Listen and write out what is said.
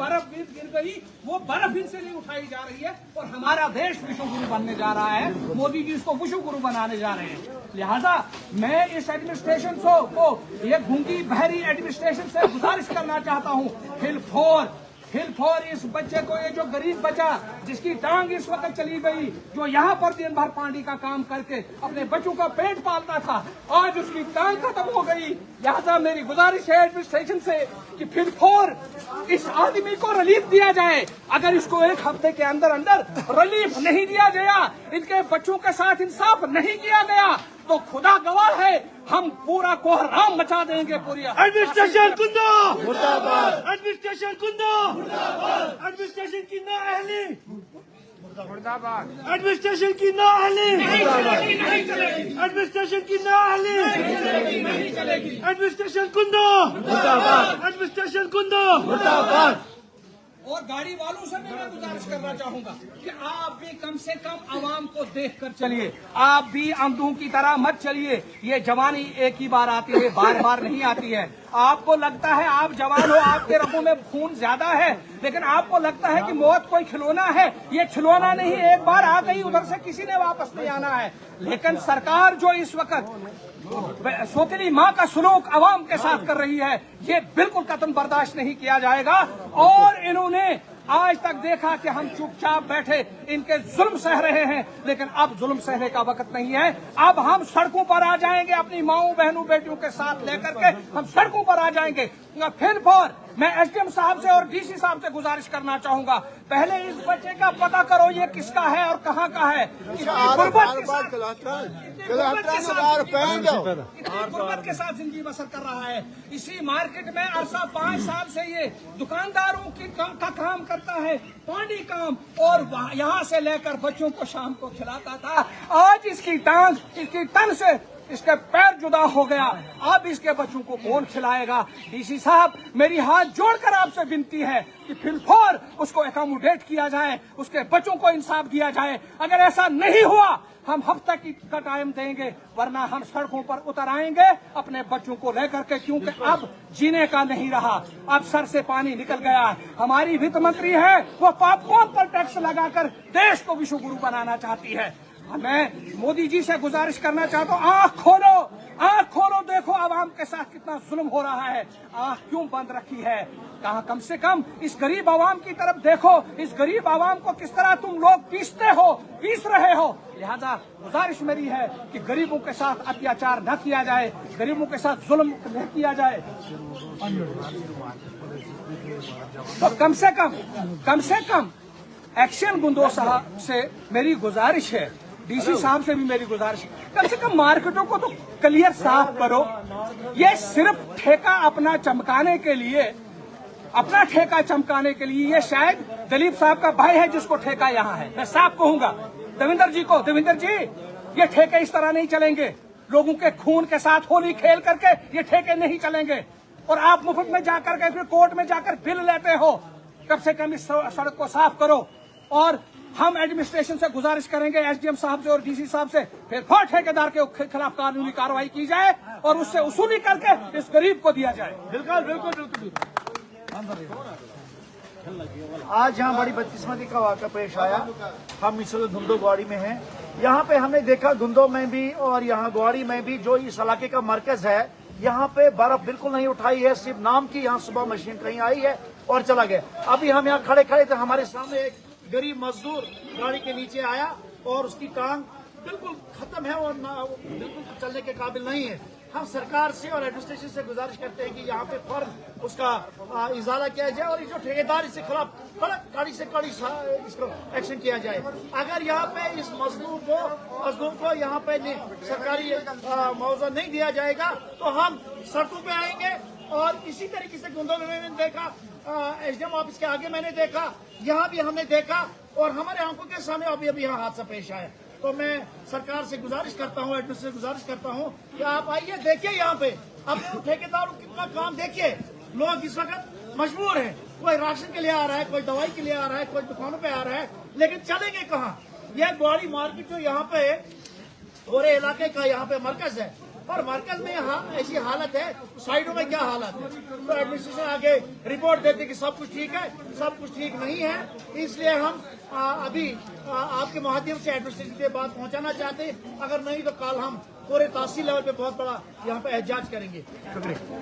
बर्फ गिर गई, वो बर्फ इनसे नहीं उठाई जा रही है और हमारा देश विश्व गुरु बनने जा रहा है। मोदी जी इसको विश्व गुरु बनाने जा रहे हैं। लिहाजा मैं इस एडमिनिस्ट्रेशन को ये गूंगी बहरी एडमिनिस्ट्रेशन से गुजारिश करना चाहता हूँ, हिल फॉर इस बच्चे को, ये जो गरीब बच्चा जिसकी टांग इस वक्त चली गई, जो यहाँ पर दिन भर पानी का काम करके अपने बच्चों का पेट पालता था, आज उसकी टांग खत्म हो गई। लिहाजा मेरी गुजारिश है एडमिनिस्ट्रेशन से कि हिल फॉर इस आदमी को रिलीफ दिया जाए। अगर इसको 1 हफ्ते के अंदर अंदर रिलीफ नहीं दिया गया, इनके बच्चों के साथ इंसाफ नहीं किया गया, तो खुदा गवाह है हम पूरा कोहराम मचा देंगे। पूरी एडमिनिस्ट्रेशन कुंदो मुर्दाबाद, एडमिनिस्ट्रेशन कुंदो मुर्दाबाद, एडमिनिस्ट्रेशन की नाअहली मुर्दाबाद, एडमिनिस्ट्रेशन की नाअहली एडमिनिस्ट्रेशन की नाअहली एडमिनिस्ट्रेशन कुंदो मुर्दाबाद, एडमिनिस्ट्रेशन कुंदो मुर्दाबाद। और गाड़ी वालों से भी मैं गुजारिश करना चाहूंगा कि आप भी कम से कम आवाम को देखकर चलिए, आप भी अंधों की तरह मत चलिए। ये जवानी एक ही बार आती है, बार बार नहीं आती है। आपको लगता है आप जवान हो, आपके रगों में खून ज्यादा है, लेकिन आपको लगता है कि मौत कोई खिलौना है। ये खिलौना नहीं, एक बार आ गई उधर से किसी ने वापस नहीं आना है। लेकिन सरकार जो इस वक्त सोतेली माँ का सलूक अवाम के साथ कर रही है, ये बिल्कुल कतई बर्दाश्त नहीं किया जाएगा। और इन्होंने आज तक देखा कि हम चुपचाप बैठे इनके जुल्म सह रहे हैं, लेकिन अब जुल्म सहने का वक्त नहीं है। अब हम सड़कों पर आ जाएंगे, अपनी माओ बहनों बेटियों के साथ लेकर के हम सड़कों पर आ जाएंगे। फिर पर मैं एसडीएम साहब से और डीसी साहब से गुजारिश करना चाहूंगा, पहले इस बच्चे का पता करो ये किसका है और कहाँ का है। इतनी गुर्बत के साथ जिंदगी बसर कर रहा है। इसी मार्केट में अरसा 5 साल से ये दुकानदारों का काम करता है, पानी काम, और यहाँ से लेकर बच्चों को शाम को खिलाता था। आज इसकी टांग, इसकी तन से इसके पैर जुदा हो गया, अब इसके बच्चों को कौन खिलाएगा। डीसी साहब, मेरी हाथ जोड़कर आपसे विनती है कि फिलफौर उसको एकोमोडेट किया जाए, उसके बच्चों को इंसाफ दिया जाए। अगर ऐसा नहीं हुआ हम हफ्ता का टाइम देंगे, वरना हम सड़कों पर उतर आएंगे अपने बच्चों को लेकर के, क्योंकि अब जीने का नहीं रहा, अब सर से पानी निकल गया। हमारी वित्त मंत्री है, वो पॉपकॉर्न पर टैक्स लगाकर देश को विश्व गुरु बनाना चाहती है। मैं मोदी जी से गुजारिश करना चाहता हूँ, आँख खोलो, देखो आवाम के साथ कितना जुल्म हो रहा है। आँख क्यों बंद रखी है? कहा कम से कम इस गरीब आवाम की तरफ देखो, इस गरीब आवाम को किस तरह तुम लोग पीस रहे हो। लिहाजा गुजारिश मेरी है कि गरीबों के साथ अत्याचार न किया जाए, गरीबों के साथ जुल्म न किया जाए। तो कम से कम एक्शन गुंदो साहब से मेरी गुजारिश है, डीसी साहब से भी मेरी गुजारिश है, कम से कम मार्केटों को तो क्लियर साफ करो। ये सिर्फ ठेका अपना चमकाने के लिए, ये शायद दलीप साहब का भाई है जिसको ठेका यहाँ है। मैं साफ कहूंगा देवेंद्र जी, ये ठेके इस तरह नहीं चलेंगे। लोगों के खून के साथ होली खेल करके ये ठेके नहीं चलेंगे। और आप मुफ्त में जाकर के फिर कोर्ट में जाकर बिल लेते हो। कम से कम इस सड़क को साफ करो। और हम एडमिनिस्ट्रेशन से गुजारिश करेंगे, एसडीएम साहब से और डीसी साहब से, फिर ठेकेदार के खिलाफ कानूनी कार्रवाई की जाए और उससे वसूली करके इस गरीब को दिया जाए। बिल्कुल। आज यहाँ बड़ी बदकिस्मती का वाक़ा पेश आया। हम इस वक्त धुंधो ग्वाड़ी में हैं। यहाँ पे हमने देखा धुंधो में भी और यहाँ ग्वाड़ी में भी, जो इस इलाके का मरकज है, यहाँ पे बर्फ बिल्कुल नहीं उठाई है, सिर्फ नाम की यहाँ सुबह मशीन कहीं आई है और चला गया। अभी हम यहाँ खड़े थे, हमारे सामने एक गरीब मजदूर गाड़ी के नीचे आया और उसकी टांग बिल्कुल खत्म है और बिल्कुल चलने के काबिल नहीं है। हम सरकार से और एडमिनिस्ट्रेशन से गुजारिश करते हैं कि यहाँ पे फौरन उसका इजाला किया जाए और जो ठेकेदार इसके खिलाफ कड़ी से कड़ी इसको एक्शन किया जाए। अगर यहाँ पे इस मजदूर को यहाँ पे सरकारी मुआवजा नहीं दिया जाएगा तो हम सड़कों पे आएंगे। और इसी तरीके से गुंदो में मैंने देखा, एसडीएम ऑफिस के आगे मैंने देखा, यहाँ भी हमने देखा और हमारे आंखों के सामने अभी यहाँ हादसा पेश आया। तो मैं सरकार से गुजारिश करता हूँ, एडमिनिस्ट्रेशन से गुजारिश करता हूँ कि आप आइए, देखिए यहाँ पे अपने ठेकेदारों कितना काम देखिए। लोग इस वक्त मजबूर हैं, कोई राशन के लिए आ रहा है, कोई दवाई के लिए आ रहा है, कोई दुकानों पे आ रहा है, लेकिन चलेंगे कहाँ? यह ग्वाड़ी मार्केट जो यहाँ पे पूरे इलाके का यहाँ पे मरकज है اور مرکز میں یہاں ایسی حالت ہے، سائڈوں میں کیا حالت ہے؟ تو ایڈمنسٹریشن آگے رپورٹ دیتے کہ سب کچھ ٹھیک ہے، سب کچھ ٹھیک نہیں ہے. اس لیے ہم ابھی آپ کے مادھیم سے ایڈمنسٹریشن کے بات پہنچانا چاہتے ہیں. اگر نہیں تو کل ہم پورے تحصیل لیول پہ بہت بڑا یہاں پہ احتجاج کریں گے. شکریہ.